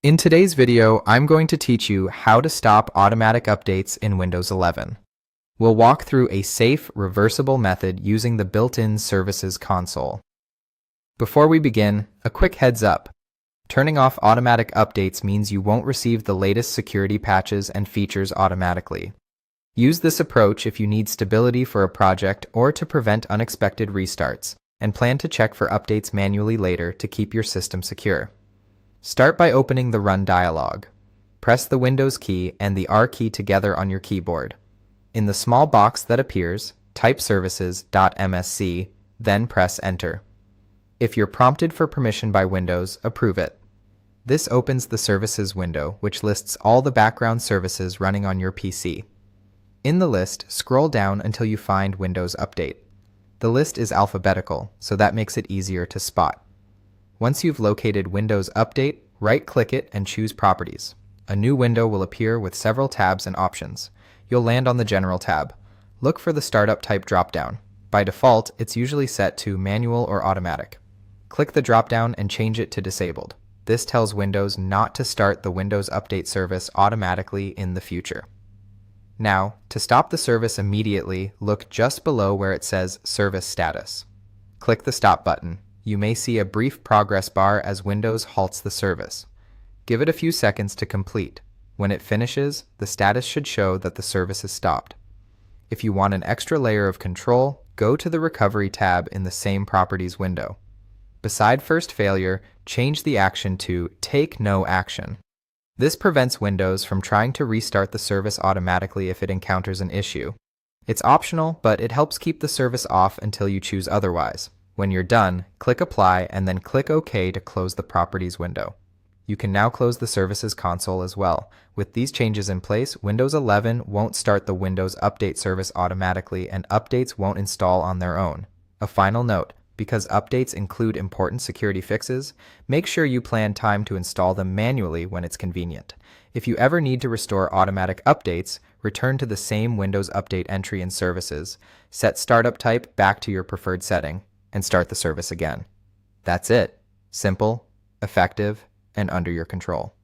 In today's video, I'm going to teach you how to stop automatic updates in Windows 11. We'll walk through a safe, reversible method using the built-in Services console. Before we begin, a quick heads up. Turning off automatic updates means you won't receive the latest security patches and features automatically. Use this approach if you need stability for a project or to prevent unexpected restarts, and plan to check for updates manually later to keep your system secure. Start by opening the Run dialog. Press the Windows key and the R key together on your keyboard. In the small box that appears, type services.msc, then press Enter. If you're prompted for permission by Windows, approve it. This opens the Services window, which lists all the background services running on your PC. In the list, scroll down until you find Windows Update. The list is alphabetical, so that makes it easier to spot. Once you've located Windows Update, right-click it and choose Properties. A new window will appear with several tabs and options. You'll land on the General tab. Look for the Startup Type dropdown. By default, it's usually set to Manual or Automatic. Click the dropdown and change it to Disabled. This tells Windows not to start the Windows Update service automatically in the future. Now, to stop the service immediately, look just below where it says Service Status. Click the Stop button. You may see a brief progress bar as Windows halts the service. Give it a few seconds to complete. When it finishes, the status should show that the service is stopped. If you want an extra layer of control, go to the Recovery tab in the same Properties window. Beside First Failure, change the action to Take No Action. This prevents Windows from trying to restart the service automatically if it encounters an issue. It's optional, but it helps keep the service off until you choose otherwise. When you're done, click Apply and then click OK to close the Properties window. You can now close the Services console as well. With these changes in place, Windows 11 won't start the Windows Update service automatically and updates won't install on their own. A final note, because updates include important security fixes, make sure you plan time to install them manually when it's convenient. If you ever need to restore automatic updates, return to the same Windows Update entry in Services, set Startup Type back to your preferred setting, and start the service again. That's it. Simple, effective, and under your control.